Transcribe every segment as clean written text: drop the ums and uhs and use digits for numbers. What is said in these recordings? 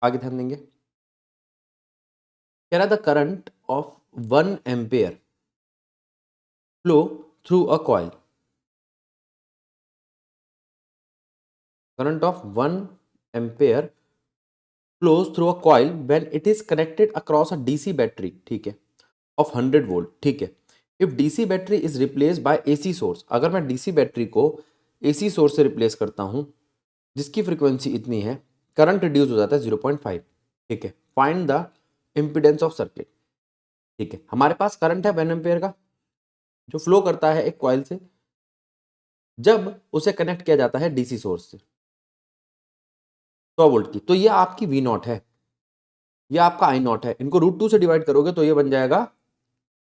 आगे ध्यान देंगे। कह रहा the current of 1 ampere flow through a coil, current of 1 ampere flows through a coil when it is connected across a DC battery, ठीक है, of 100 volt, ठीक है। If DC battery is replaced by AC source, अगर मैं DC battery को AC source से replace करता हूं जिसकी फ्रीक्वेंसी इतनी है, करंट रिड्यूस हो जाता है 0.5, ठीक है। Find the impedance of circuit, ठीक है। हमारे पास करंट है 1 एम्पेयर का जो फ्लो करता है एक कॉइल से जब उसे कनेक्ट किया जाता है डीसी सोर्स से 100 वोल्ट की, तो ये आपकी V नॉट है, ये आपका I नॉट है। इनको √2 से डिवाइड करोगे तो ये बन जाएगा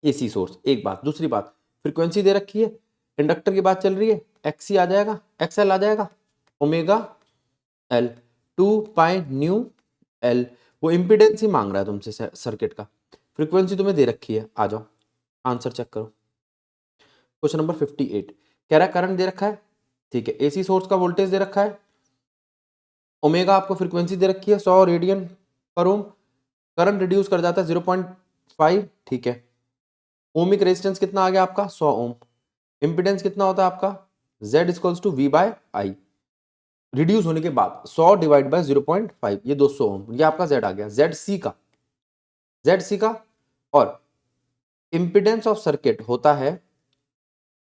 एसी सोर्स। एक बात, दूसरी बात, फ्रीक्वेंसी दे रखी है, इंडक्टर की बात चल रही है, XC आ जाएगा, XL आ जाएगा, omega L 2 pi nu L। वो इंपिडेंस ही मांग रहा है तुमसे सर्किट का, फ्रीक्वेंसी तुम्हें दे रखी है। आ जाओ आंसर चेक करो। क्वेश्चन नंबर 58 कह रहा है करंट दे रखा है, ठीक है, एसी सोर्स का वोल्टेज दे रखा है, ओमेगा आपको फ्रीक्वेंसी दे रखी है 100 रेडियन पर ओम, करंट रिड्यूस कर जाता है 0.5, ठीक है। ओमिक रेजिस्टेंस कितना आ गया आपका 100 ओम, इंपिडेंस कितना होता है आपका Z equals to V by I, reduce होने के बाद 100 डिवाइड बाय 0.5, ये 200 ओम, ये आपका Z आ गया, ZC का। और इंपिडेंस ऑफ सर्किट होता है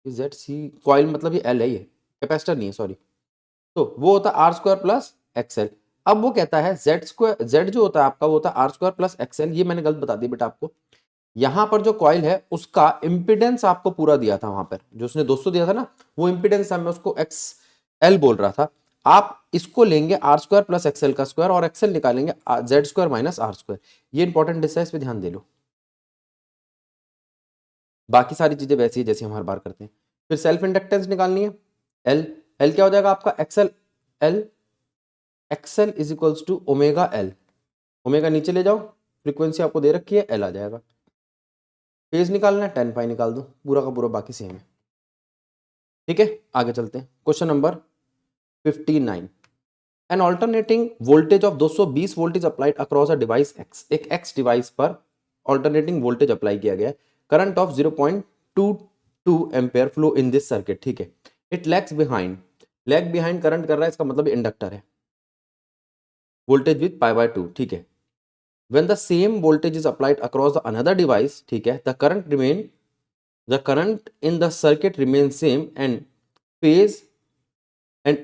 ZC, कॉइल मतलब ये L है, ये कैपेसिटर नहीं है, सॉरी, तो वो होता है R² प्लस XL। अब वो कहता है Z जो होता है आपका वो होता है R² प्लस XL, ये मैंने गलत बता दिया बेटा आपको। यहां पर जो कॉइल है उसका इंपिडेंस आपको पूरा दिया था, वहां पर जो उसने 200 दिया था ना, वो इंपिडेंस मैं उसको XL बोल रहा था। आप इसको लेंगे R² प्लस XL का स्क्वायर और XL निकालेंगे Z² माइनस R²। ये इंपॉर्टेंट डिस है, इस पे ध्यान दे लो। बाकी सारी चीजें वैसी है जैसी हम हर बार करते हैं। फिर सेल्फ इंडक्टेंस निकालनी है, L क्या हो जाएगा आपका XL is equals to omega L, omega नीचे ले जाओ, फ्रीक्वेंसी आपको दे रखी है, L आ जाएगा। फेज निकालना है, 10 पाई निकाल दो, पूरा का पूरा बाकी सेम है, ठीक है। आगे चलते हैं। Question number 59 an alternating voltage of 220 volt is applied across a device X, एक X डिवाइस पर ऑल्टरनेटिंग वोल्टेज अप्लाई किया गया है, current of 0.22 ampere flow in this circuit, ठीक है। इट लैग्स बिहाइंड करंट कर रहा है, इसका मतलब इंडक्टर है, वोल्टेज विद पाई बाय 2, ठीक है। When the same voltage is applied across the another device, ठीक है, the current in the circuit remains same and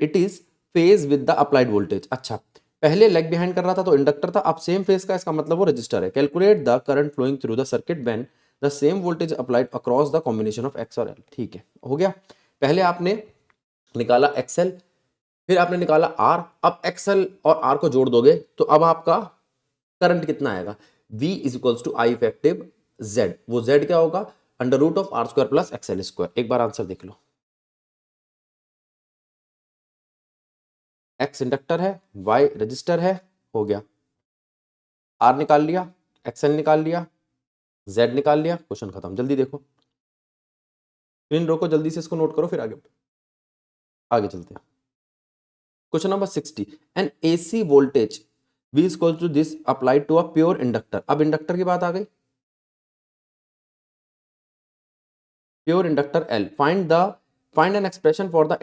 it is phase with the applied voltage। अच्छा, पहले लेग बिहाइंड कर रहा था तो इंडक्टर था, अब सेम फेज का, इसका मतलब वो रजिस्टर है। Calculate the current flowing through the circuit when the same voltage applied across the combination of X और L, ठीक है, हो गया। पहले आपने निकाला XL, फिर आपने निकाला R, अब XL और R को जोड़ दोगे तो अब आपका करंट कितना आएगा, V is equals to I effective Z। वो Z क्या होगा, √R² प्लस XL²। एक बार आंसर देख लो, X इंडक्टर है, Y रजिस्टर है, हो गया। R निकाल लिया, XL निकाल लिया, Z निकाल लिया, क्वेश्चन खत्म। जल्दी देखो, स्क्रीन रोको, जल्दी से इसको नोट करो, फिर आगे चलते हैं। Question number 60 an AC voltage V is equal to this applied to a pure inductor. अब इंडक्टर की बात आ गई, pure inductor L, find an expression for the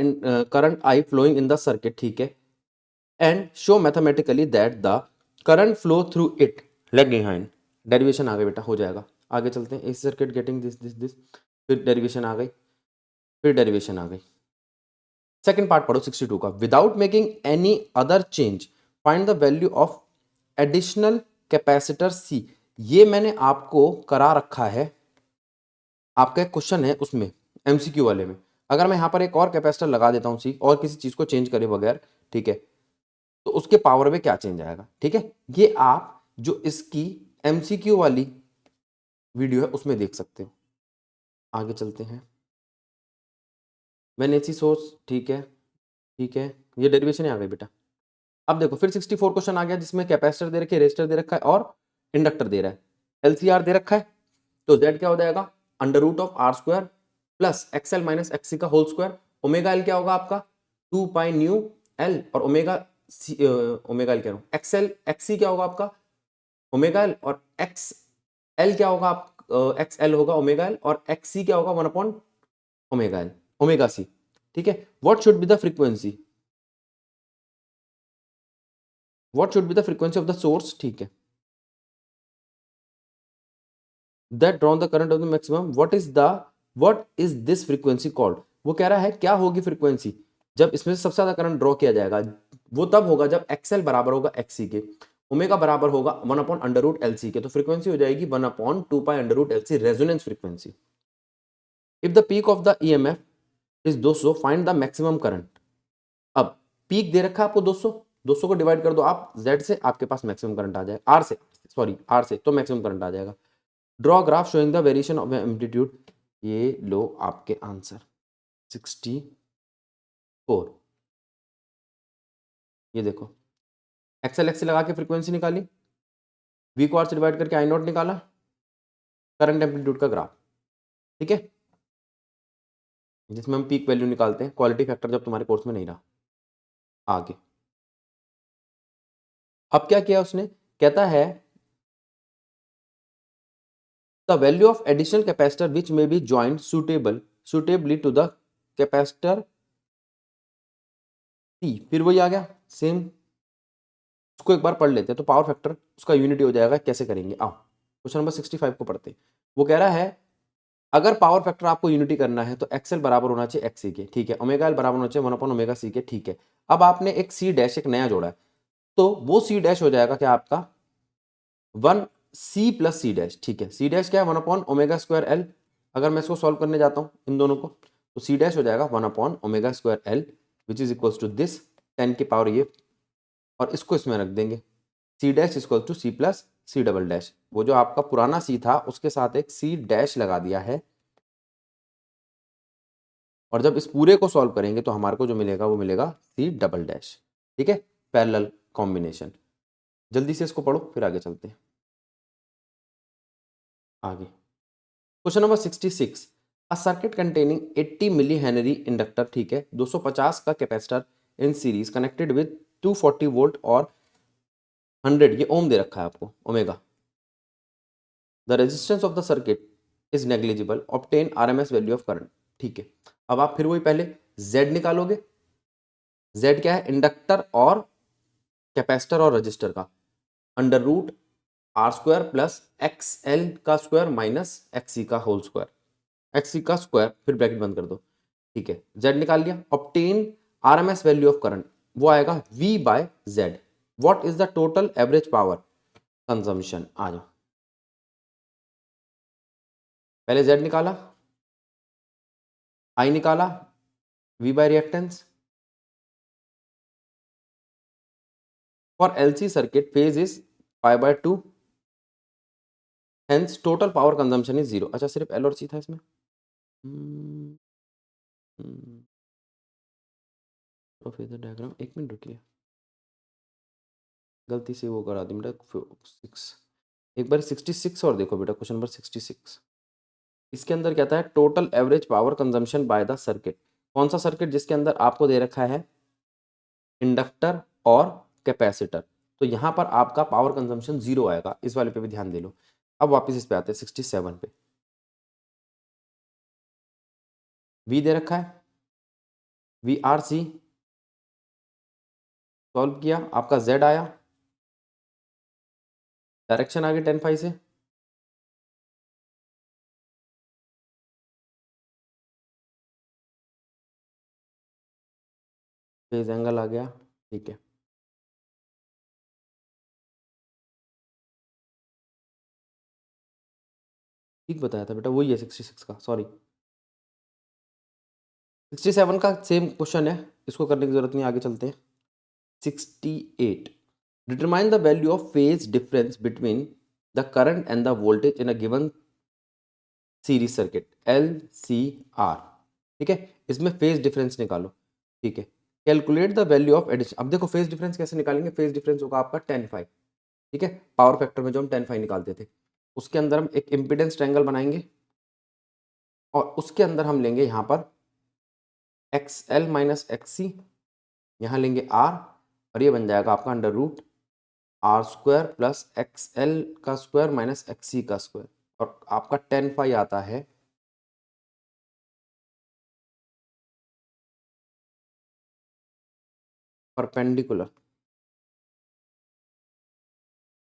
current I flowing in the circuit, ठीक है, and show mathematically that the current flow through it lag behind. Derivation आ गई बेटा, हो जाएगा। आगे चलते हैं। एसी सर्किट गेटिंग दिस, फिर डेरिवेशन आ गई, फिर डेरिवेशन आ गई। सेकंड पार्ट पढ़ो 62 का। Without making any other change find the value of additional capacitor C। ये मैंने आपको करा रखा है, आपका एक क्वेश्चन है उसमें MCQ वाले में। अगर मैं यहाँ पर एक और कैपेसिटर लगा देता हूँ C और किसी चीज को चेंज करे बगैर, ठीक है, तो उसके पावर में क्या चेंज आएगा, ठीक है। ये आप जो इसकी MCQ वाली वीडियो है उसमें देख सकते हो। आगे चलते हैं। मैंने AC सोर्स, ठीक है, ठीक है, ये डेरिवेशन आ गई बेटा। अब देखो फिर 64 क्वेश्चन आ गया जिसमें कैपेसिटर दे रखे, रेजिस्टर दे रखा है और इंडक्टर दे रहा है, LCR दे रखा है, तो Z क्या हो जाएगा, √R² plus XL minus XC का होल स्क्वायर। ओमेगा L क्या होगा आपका 2 पाई न्यू L, और ओमेगा ओमेगा एल कह रहा हूँ, एक्सएल एक्सी क्या होगा आपका ओमेगा एल, और एक्स एल क्या होगा आप एक्स एल होगा ओमेगा एल, और एक्स सी क्या होगा 1 upon omega L omega C. ठीक है, what should be the frequency, what should be the frequency of the source, ठीक है, that drawn the current of the maximum, what is this frequency called. वो कह रहा है क्या होगी फ्रीक्वेंसी जब इसमें से सबसे ज्यादा करंट ड्रॉ किया जाएगा, वो तब होगा जब एक्सएल बराबर होगा एक्सी के, ओमेगा बराबर होगा 1/√LC के, तो फ्रीक्वेंसी हो जाएगी 1/2π√LC resonance frequency. If the peak of the EMF is 200 find the maximum current. अब पीक दे रखा है आपको 200, 200 को डिवाइड कर दो आप Z से, आपके पास मैक्सिमम करंट आ जाएगा, R से तो मैक्सिमम करंट आ जाएगा। Draw graph showing the variation of amplitude, ये लो आपके आंसर 64। ये देखो एक्सएल एक्स लगा के फ्रीक्वेंसी निकाली, V को R से डिवाइड करके I0 निकाला, करंट एम्पलीट्यूड का ग्राफ, ठीक है, जिसमें हम पीक वैल्यू निकालते हैं, क्वालिटी फैक्टर जब तुम्हारे कोर्स में नहीं रहा। आगे अब क्या किया उसने, कहता है the value of additional capacitor which may be joint suitably to the capacitor T, फिर वही आ गया सेम, उसको एक बार पढ़ लेते हैं तो पावर फैक्टर उसका यूनिटी हो जाएगा, कैसे करेंगे आओ क्वेश्चन नंबर 65 को पढ़ते हैं। वो कह रहा है अगर पावर फैक्टर आपको यूनिटी करना है तो एक्सएल बराबर होना चाहिए एक्सी के, ठीक है, ओमेगा एल बराबर होना चाहिए 1/ओमेगा सी के, ठीक है। अब आपने एक सी डैश एक नया जोड़ा है, तो वो सी डैश हो जाएगा क्या आपका 1C+C डैश, ठीक है, सी डैश क्या है 1/ओमेगा स्क्वायर एल, अगर मैं इसको सॉल्व करने जाता हूँ इन दोनों को, तो सी डैश हो जाएगा 1/ओमेगा square L which is equal to this 10 की पावर ये, और इसको इसमें रख देंगे, C dash equal to C+C double dash, वो जो आपका पुराना सी था उसके साथ एक सी डैश लगा दिया है, और जब इस पूरे को सॉल्व करेंगे तो हमारे को जो मिलेगा वो मिलेगा C डबल डैश, ठीक है, पैरेलल कॉम्बिनेशन। जल्दी से इसको पढ़ो फिर आगे चलते हैं। आगे question number 66, a circuit containing 80 millihenry inductor, ठीक है, 250 का capacitor in series connected with 240 volt और 100, ये ओम दे रखा है आपको omega, the resistance of the circuit is negligible, obtain RMS value of current, ठीक है। अब आप फिर वही पहले Z निकालोगे, Z क्या है इंडक्टर और कैपेसिटर और रजिस्टर का, √R² प्लस XL का स्क्वायर माइनस XC का होल स्क्वायर, XC का स्क्वायर फिर ब्रैकेट बंद कर दो, ठीक है, Z निकाल लिया, obtain RMS value of current, वो आएगा V/Z, what is the total average power consumption. आ जाओ पहले Z निकाला, I निकाला, V by reactance, for LC circuit phase is π/2, hence total power consumption is 0। अच्छा सिर्फ L और C था इसमें, हम्म, हम्म, तो फेजर डायग्राम, एक मिनट रुकिए, गलती से वो करा दी बेटा 6, एक बार 66 और देखो बेटा, क्वेश्चन नंबर 66, इसके अंदर कहता है total average power consumption by the circuit, कौन सा सर्किट जिसके अंदर आपको दे रखा है इंडक्टर और कैपेसिटर, तो यहाँ पर आपका पावर कंजम्पशन 0 आएगा, इस वाले पे भी ध्यान दे लो। अब वापस इस पे आते हैं 67 पे, V दे रखा है, VRC सॉल्व किया, आपका Z आया, डायरेक्शन आ गई 10 से, फेज एंगल आ गया, ठीक है, ठीक बताया था बेटा, वही है 66 का, सॉरी 67 का सेम क्वेश्चन है, इसको करने की जरूरत नहीं, आगे चलते हैं। 68, determine the value of phase difference between the current and the voltage in a given series circuit LCR, ठीक है, इसमें फेज डिफरेंस निकालो, ठीक है, calculate the value of addition. अब देखो फेज डिफरेंस कैसे निकालेंगे, फेज डिफरेंस होगा आपका 10φ, ठीक है, पावर फैक्टर में जो हम 10φ निकालते थे, उसके अंदर हम एक इम्पीडेंस ट्रायंगल बनाएंगे, और उसके अंदर हम लेंगे यहाँ पर XL माइनस XC, यहाँ लेंगे R, और ये बन जाएगा आपका under root R square plus X L का स्क्वायर माइनस एक्स सी का स्क्वायर, और आपका टेन फाई आता है परपेंडिकुलर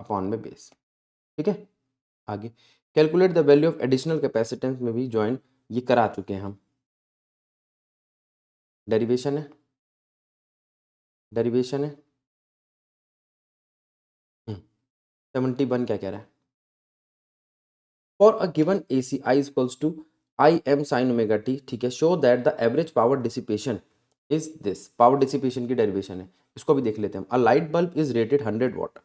अपॉन में बेस। ठीक है, आगे calculate the value of additional capacitance में भी ज्वाइन, ये करा चुके हैं हम, डेरिवेशन है, डेरिवेशन है। 71 क्या कह रहा है, for a given A C I equals to I M sine omega t, ठीक है, show that the average power dissipation is this, power dissipation की डेरिवेशन है, इसको भी देख लेते हैं हम। A light bulb is rated 100 watt,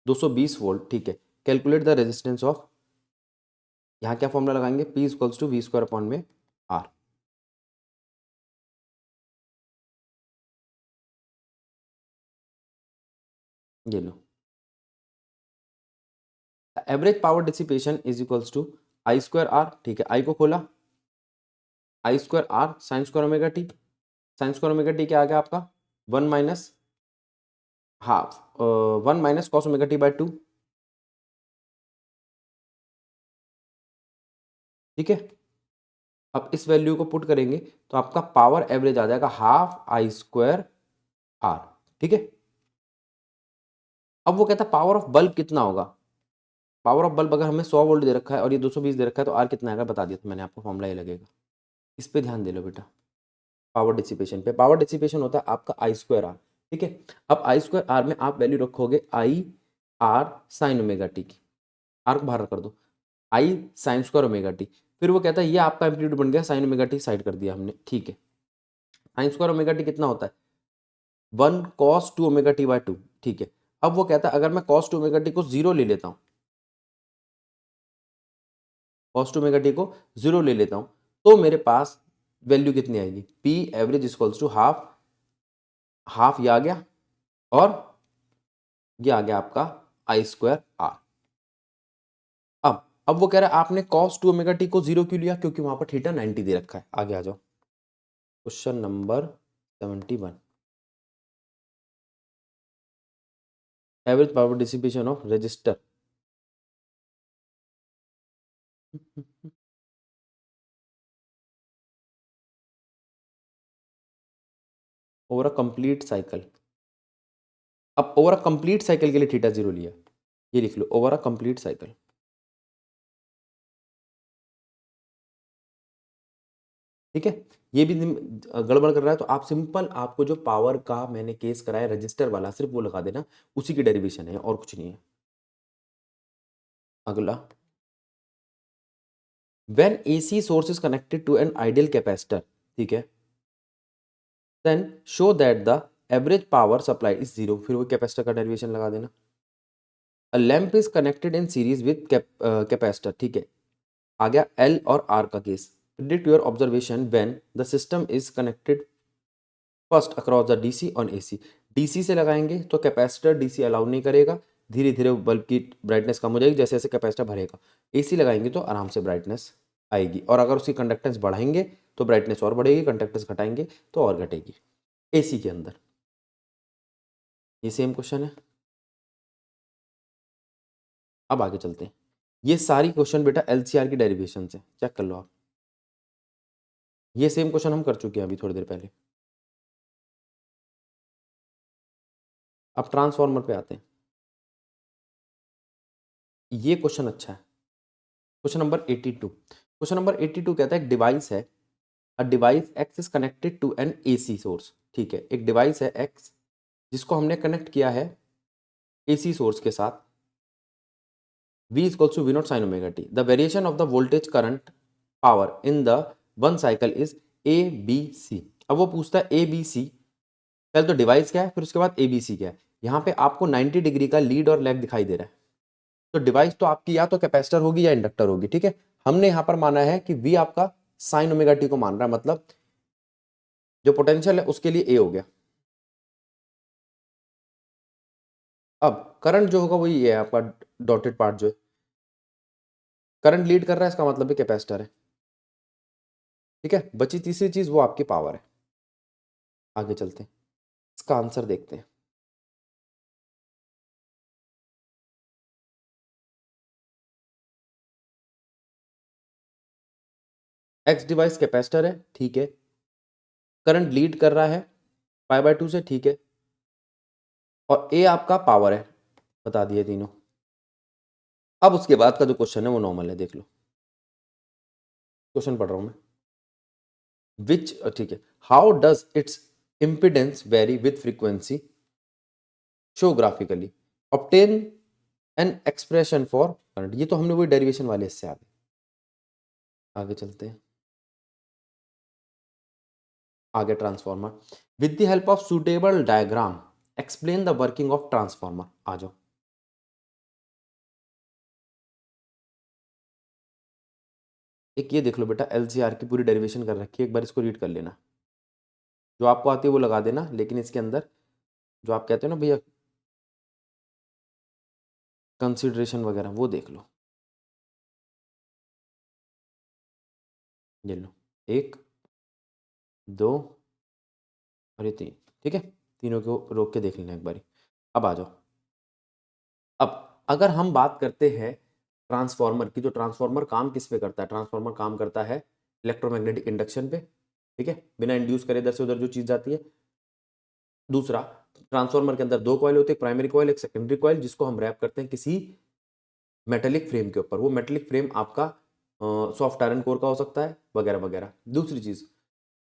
220 volt, ठीक है, कैलकुलेट द रेजिस्टेंस ऑफ, यहाँ क्या फॉर्मूला लगाएंगे, P equals to V square upon में R, ये लो, average power dissipation is equals to I square R, ठीक है, आई को खोला, I square R sine square omega t, sine square omega t क्या आ गया आपका, one minus half, one minus cos omega T by two, ठीक है। अब इस वैल्यू को पुट करेंगे तो आपका पावर एवरेज आ जाएगा हाफ आई स्क्वायर आर, ठीक है। अब वो कहता है पावर ऑफ बल्ब कितना होगा, पावर ऑफ बल्ब अगर हमें 100 वोल्ट दे रखा है और ये 220 दे रखा है तो आर कितना आएगा बता दिया, तो मैंने आपको फॉर्मूला ये लगेगा, इस पे ध्यान दे लो बेटा, पावर डिसिपेशन पे। पावर डिसिपेशन होता है आपका आई स्क्वायर आर, ठीक है। अब आई स्क्वायर आर में आप वैल्यू रखोगे I R sign omega T की, आर को बाहर कर दो, आई साइन स्क्वायर ओमेगा टी, फिर वो कहता है ये आपका एम्पलीट्यूड बन गया, साइन ओमेगा टी साइड कर दिया हमने, ठीक है। साइन स्क्वायर ओमेगा टी कितना होता है, one cos two omega T by two, ठीक है। अब वो कहता है अगर मैं कॉस टू ओमेगा टी को जीरो ले लेता हूँ, कॉस टू ओमेगा टी को जीरो ले लेता हूँ, तो मेरे पास वैल्यू कितनी आएगी, P average equals to half, half ये आ गया, और ये आ गया आपका आई स्क्वायर आर। अब वो कह रहा है आपने कॉस टू ओमेगा टी को जीरो क्यों लिया, क्योंकि वहां पर थीटा 90 दे रखा है। आगे आ जाओ, question number 71, average power dissipation of register over a complete cycle. अब ओवर अ कंप्लीट साइकिल के लिए थीटा जीरो लिया, ये लिख लो, ओवर अ कंप्लीट साइकिल, ठीक है। ये भी गड़बड़ कर रहा है तो आप सिंपल, आपको जो पावर का मैंने केस कराया रजिस्टर वाला, सिर्फ वो लगा देना, उसी की डेरिवेशन है और कुछ नहीं है। अगला, when AC source is connected to an ideal capacitor, ठीक है, then show that the average power supply is zero, फिर वो कैपेसिटर का डेरिवेशन लगा देना। A lamp is connected in series with capacitor, ठीक है, आ गया एल और आर का case. Predict your observation when the system is connected first across the DC on AC, DC से लगाएंगे तो कैपेसिटर डीसी अलाउ नहीं करेगा, धीरे धीरे बल्ब की ब्राइटनेस कम हो जाएगी जैसे जैसे कैपेसिटर भरेगा। एसी लगाएंगे तो आराम से ब्राइटनेस आएगी, और अगर उसकी कंडक्टेंस बढ़ाएंगे तो ब्राइटनेस और बढ़ेगी, कंडक्टेंस घटाएंगे तो और घटेगी एसी के अंदर। ये सेम क्वेश्चन है। अब आगे चलते हैं, ये सारी क्वेश्चन बेटा एलसीआर की डेरिवेशन से चेक कर लो आप, ये सेम क्वेश्चन हम कर चुके हैं अभी थोड़ी देर पहले। अब ट्रांसफार्मर पे आते हैं, ये क्वेश्चन अच्छा है, क्वेश्चन नंबर 82। क्वेश्चन नंबर 82 कहता है एक डिवाइस है, a device X is connected to an AC source, ठीक है, एक डिवाइस है एक्स जिसको हमने कनेक्ट किया है एसी सोर्स के साथ, V equals to V naught sine omega T, the variation of the voltage current power in the one cycle is A B C. अब वो पूछता है ए बी सी, पहले तो डिवाइस क्या है फिर उसके बाद ए बी सी क्या है। यहाँ पे आपको 90 डिग्री का लीड और लैग दिखाई दे रहा है, तो डिवाइस तो आपकी या तो कैपेसिटर होगी या इंडक्टर होगी, ठीक है। हमने यहाँ पर माना है कि V आपका साइन ओमेगा टी को मान रहा है, मतलब जो पोटेंशियल है उसके लिए ए हो गया। अब करंट जो होगा वही है आपका, डॉटेड पार्ट जो है करंट लीड कर रहा है, इसका मतलब भी कैपेसिटर है, ठीक है। बची तीसरी चीज वो आपकी पावर है। आगे चलते हैं, इसका आंसर देखते हैं। एक्स डिवाइस कैपेसिटर है, ठीक है, करंट लीड कर रहा है π/2 से, ठीक है, और ए आपका पावर है, बता दिए तीनों। अब उसके बाद का जो क्वेश्चन है वो नॉर्मल है, देख लो, क्वेश्चन पढ़ रहा हूं मैं। विच, ठीक है, how does it's impedance very with frequency, show graphically, obtain N expression for current. ये तो हमने वही डेरिवेशन वाले इससे आगे आगे चलते हैं, आगे transformer. With the help of suitable diagram explain the working of transformer. आ जाओ, एक ये देख लो बेटा, एलसीआर की पूरी डेरिवेशन कर रखी है, एक बार इसको रीड कर लेना, जो आपको आती है वो लगा देना, लेकिन इसके अंदर जो आप कहते हो ना भैया कंसिडरेशन वगैरह, वो देख लो। ये लो, एक, दो और ये तीन, ठीक है, तीनों को रोक के देख लेना एक बारी। अब आ जाओ, अब अगर हम बात करते हैं ट्रांसफॉर्मर की, तो ट्रांसफॉर्मर काम किस पे करता है? ट्रांसफॉर्मर काम करता है इलेक्ट्रोमैग्नेटिक इंडक्शन पे, ठीक है, बिना इंड्यूस करे इधर से उधर जो चीज जाती है। दूसरा, ट्रांसफॉर्मर के अंदर दो कॉइल होते हैं, एक प्राइमरी कॉइल, एक सेकेंडरी कॉइल, जिसको हम रैप करते हैं किसी मेटेलिक फ्रेम के ऊपर। वो मेटेलिक फ्रेम आपका सॉफ्ट आयरन कोर का हो सकता है, वगैरह वगैरह। दूसरी चीज,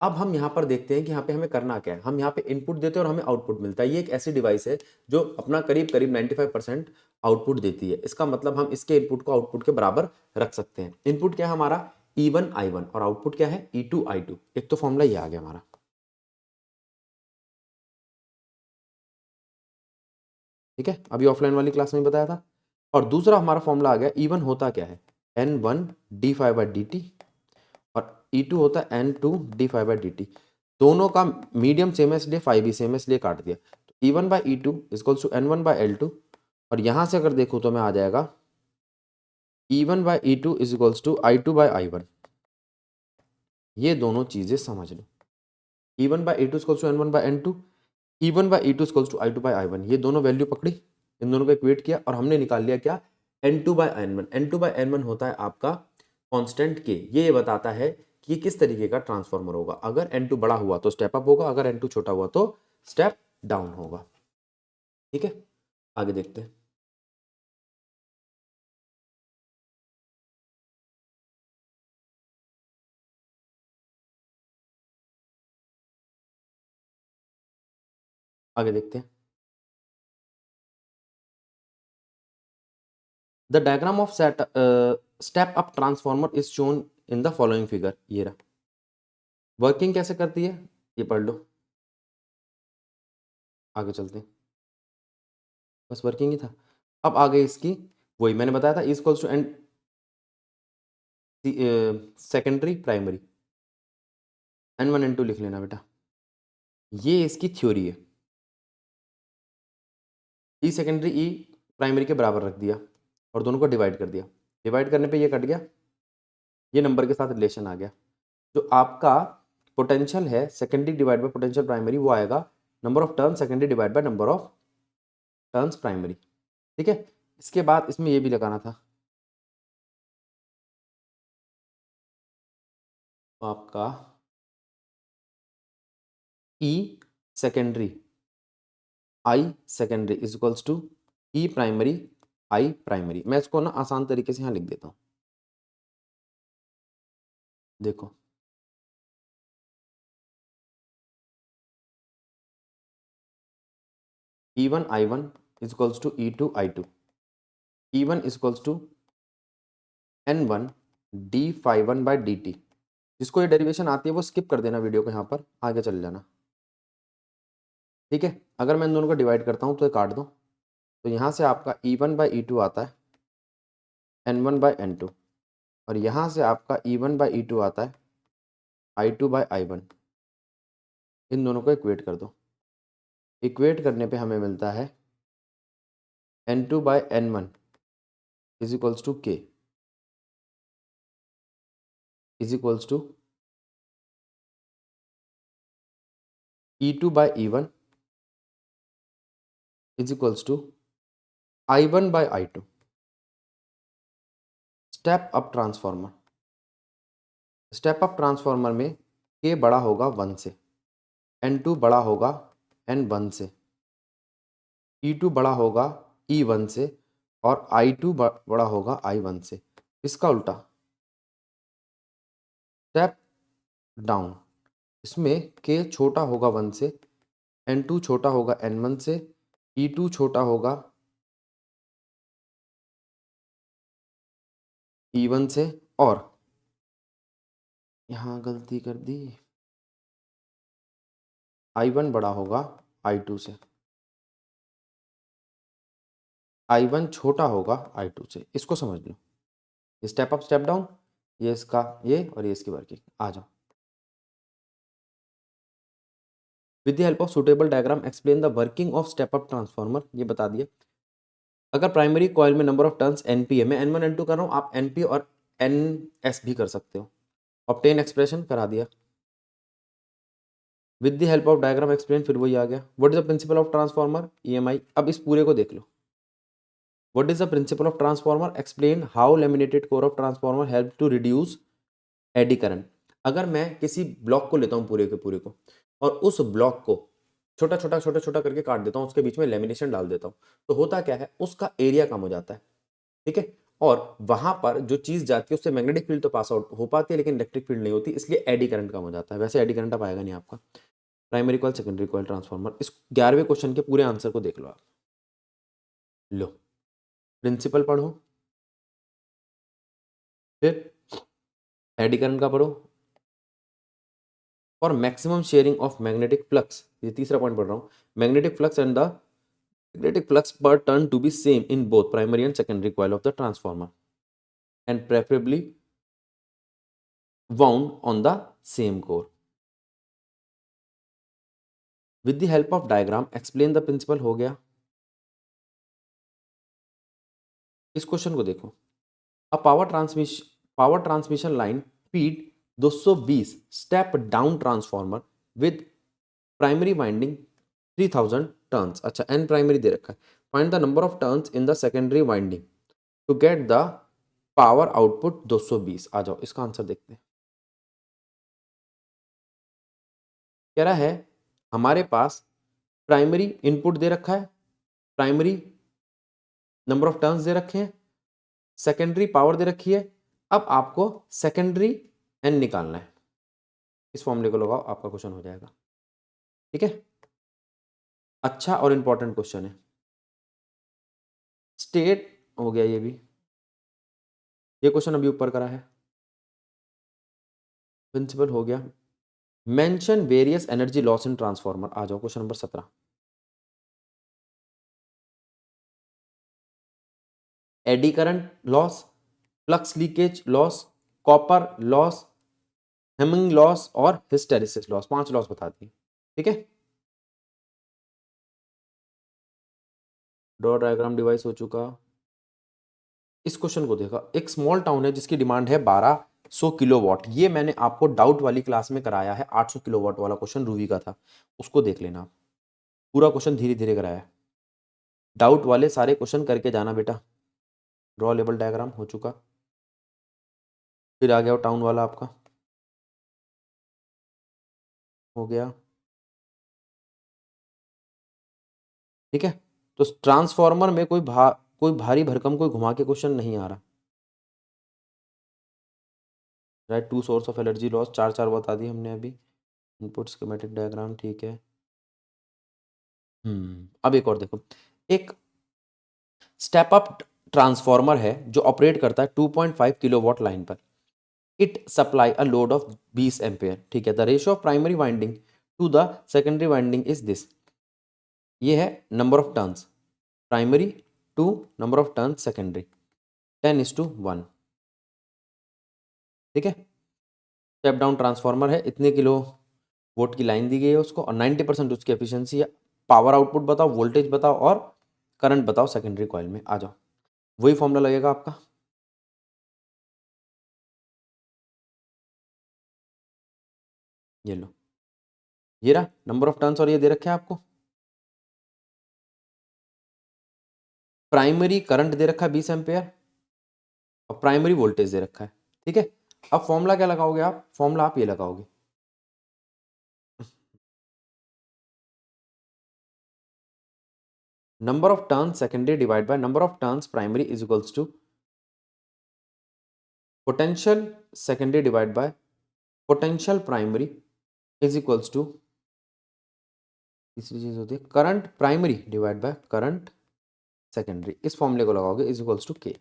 अब हम यहाँ पर देखते हैं कि यहाँ पे हमें करना क्या है। हम यहाँ पे इनपुट देते हैं और हमें आउटपुट मिलता है। ये एक ऐसी डिवाइस है जो अपना करीब करीब 95% आउटपुट देती है। इसका मतलब हम इसके इनपुट को आउटपुट के बराबर रख सकते हैं। इनपुट क्या है हमारा? E1 I1, और आउटपुट क्या है? E2 I2। एक तो फॉर्मूला ये आ गया हमारा, ठीक है, अभी ऑफलाइन वाली क्लास में बताया था। और दूसरा हमारा फॉर्मूला आ गया, E1 होता क्या है? N1 d∅dt, और E2 होता है N2 d∅dt। दोनों का मीडियम सेम है इसलिए फाइव भी सेम है इसलिए काट दिया। तो E1/E2 इक्वल्स टू N1/L2, और यहां से अगर देखूं तो मैं आ जाएगा E1/E2 इक्वल्स टू I2/I1। ये दोनों चीजें समझ लो, E1/E2 equals to N1/N2, E1/E2 equals to I2/I1। ये दोनों वैल्यू पकड़ी, इन दोनों को इक्वेट किया और हमने निकाल लिया क्या? N2/N1। N2/N1 होता है आपका कांस्टेंट के। ये बताता है कि ये किस तरीके का ट्रांसफॉर्मर होगा। अगर N2 बड़ा हुआ तो स्टेप अप होगा, अगर N2 छोटा हुआ तो स्टेप डाउन होगा, ठीक है। आगे देखते हैं, आगे देखते हैं। The diagram of set step up transformer is shown in the following figure. ये रहा, वर्किंग कैसे करती है ये पढ़ लो, आगे चलते हैं। बस वर्किंग ही था। अब आगे इसकी, वही मैंने बताया था, is to and secondary primary, N1 N2 लिख लेना बेटा। ये इसकी थ्योरी है। ई सेकेंडरी ई प्राइमरी के बराबर रख दिया और दोनों को डिवाइड कर दिया। डिवाइड करने पे ये कट गया, ये नंबर के साथ रिलेशन आ गया। जो आपका पोटेंशियल है secondary divide by potential primary, वो आएगा number of turn secondary divide by number of turns primary, ठीक है। इसके बाद इसमें ये भी लगाना था आपका E secondary I secondary is equals to E primary I primary. मैं इसको ना आसान तरीके से यहाँ लिख देता हूँ, देखो, E1 I1 is equals to E2 I2। E1 is equals to N1 d∅1/dt। जिसको ये डेरिवेशन आती है वो स्किप कर देना वीडियो को, यहाँ पर आगे चल जाना, ठीक है। अगर मैं इन दोनों को डिवाइड करता हूँ तो ये काट दो, तो यहाँ से आपका E1/E2 आता है N1/N2, और यहाँ से आपका E1/E2 आता है I2/I1। इन दोनों को इक्वेट कर दो, इक्वेट करने पे हमें मिलता है N2/N1 is equals to K is equals to E2/E1 is equals to I1/I2। Step up transformer, step up transformer में के बड़ा होगा 1 से, N2 बड़ा होगा N1 से, E2 बड़ा होगा E1 से और I2 बड़ा होगा I1 से। इसका उल्टा स्टेप डाउन, इसमें के छोटा होगा 1 से, N2 छोटा होगा N1 से, E2 छोटा होगा E1 से और यहाँ गलती कर दी, I1 बड़ा होगा I2 से, I1 छोटा होगा I2 से। इसको समझ लो, ये स्टेप अप स्टेप डाउन, ये इसका ये और ये इसकी वर्किंग। आ जाओ, with the help of suitable diagram explain the working of step up transformer. ये बता दिया। अगर प्राइमरी कॉइल में नंबर ऑफ टर्न्स एनपी है, मैं N1 N2 कर रहा हूँ, आप एनपी और एनएस भी कर सकते हो। ऑब्टेन एक्सप्रेशन करा दिया। With the help of diagram explain, फिर वही आ गया। What is the principle of transformer, EMI. अब इस पूरे को देख लो। What is the principle of transformer, explain how laminated core of transformer help to reduce eddy current. अगर मैं किसी ब्लॉक को लेता हूँ पूरे के पूरे को और उस ब्लॉक को छोटा छोटा करके काट देता हूँ, उसके बीच में लेमिनेशन डाल देता हूँ, तो होता क्या है, उसका एरिया कम हो जाता है। ठीक है, और वहां पर जो चीज जाती है उससे मैग्नेटिक फील्ड तो पास आउट हो पाती है लेकिन इलेक्ट्रिक फील्ड नहीं होती, इसलिए एडी करंट कम हो जाता है। वैसे एडी करंट अब आएगा नहीं आपका। Primary coil secondary coil transformer, इस 11वें क्वेश्चन के पूरे आंसर को देख लो आप। लो, प्रिंसिपल पढ़ो, फिर एडी करंट का पढ़ो, और maximum sharing of magnetic flux, ये तीसरा पॉइंट पढ़ रहा हूँ। Magnetic flux and the magnetic flux per turn to be same in both primary and secondary coil of the transformer and preferably wound on the same core. With the help of diagram explain the principle। हो गया। इस question को देखो। A power transmission line feed 220 step down transformer with primary winding 3000 turns. अच्छा, N primary दे रखा है। Find the number of turns in the secondary winding to get the power output 220। आ जाओ, इसका आंसर देखते हैं। कह रहा है हमारे पास प्राइमरी इनपुट दे रखा है, प्राइमरी नंबर ऑफ टर्न्स दे रखे हैं, सेकेंडरी पावर दे रखी है। अब आपको सेकेंडरी एन निकालना है। इस फॉर्मूले को लगाओ, आपका क्वेश्चन हो जाएगा। ठीक है, अच्छा और इंपॉर्टेंट क्वेश्चन है। स्टेट हो गया, ये भी, ये क्वेश्चन अभी ऊपर करा है। प्रिंसिपल हो गया। Mention various energy loss in transformer. आ जाओ, question number 17। Eddy current loss, flux leakage loss, copper loss, humming loss और हिस्टेरिसिस लॉस। 5 लॉस बता दी। ठीक है, ड्रॉ डायग्राम डिवाइस हो चुका। इस क्वेश्चन को देखा। एक स्मॉल टाउन है जिसकी डिमांड है 1200 किलोवाट। ये मैंने आपको डाउट वाली क्लास में कराया है। 800 किलोवाट वाला क्वेश्चन रूवी का था, उसको देख लेना। पूरा क्वेश्चन धीरे धीरे कराया है। डाउट वाले सारे क्वेश्चन करके जाना बेटा। ड्रॉ लेवल डायग्राम हो चुका। फिर आ गया टाउन वाला आपका, हो गया। ठीक है, तो ट्रांसफार्मर में कोई भारी भरकम कोई घुमा के क्वेश्चन नहीं आ रहा। Right, 2 source of energy loss, चार चार बता दी हमने अभी। इनपुट स्कीमेटिक डायग्राम, ठीक है। अब एक और देखो। एक स्टेप अप ट्रांसफार्मर है जो ऑपरेट करता है 2.5 किलोवाट लाइन पर। It supply a load of 20 ampere. ठीक है, the ratio of primary winding to the secondary winding is this. ये है number of turns primary to number of turns secondary, 10:1। ठीक है, स्टेप डाउन ट्रांसफार्मर है, इतने kilo volt की line दी गई है उसको, और 90% उसकी एफिशिएंसी है। पावर आउटपुट बताओ, वोल्टेज बताओ और करंट बताओ सेकेंडरी कॉइल में। आ जाओ, वही फॉर्मूला लगेगा आपका। ये लो, ये रहा नंबर ऑफ टर्न्स और ये दे रखे हैं आपको। प्राइमरी करंट दे रखा है 20 एम्पेयर और प्राइमरी वोल्टेज दे रखा है। ठीक है, अब फॉर्मूला क्या लगाओगे आप? फॉर्मूला आप ये लगाओगे, number of turns secondary divide by number of turns primary is equals to potential secondary divide by potential primary is equals to, तीसरी चीज होती है current primary divide by current secondary. इस फॉर्मूले को लगाओगे इज इक्वल्स टू के,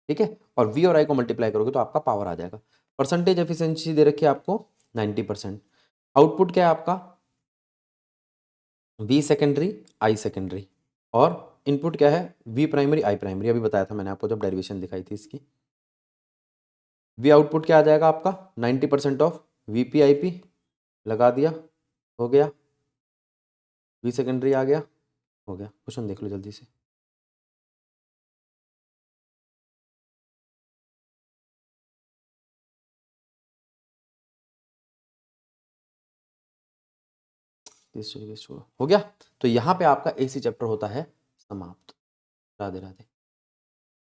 ठीक है। और वी और आई को मल्टीप्लाई करोगे तो आपका पावर आ जाएगा। परसेंटेज एफिशिएंसी दे रखी है आपको 90%। आउटपुट क्या है आपका? V secondary I secondary. और इनपुट क्या है? V primary I primary. अभी बताया था मैंने आपको जब डेरिवेशन दिखाई थी इसकी। वी आउटपुट क्या आ जाएगा आपका? 90% of V P I P, लगा दिया, हो गया। वी सेकेंडरी आ गया, हो गया। क्वेश्चन देख लो जल्दी से। हो गया। तो यहाँ पे आपका एसी चैप्टर होता है समाप्त। राधे राधे।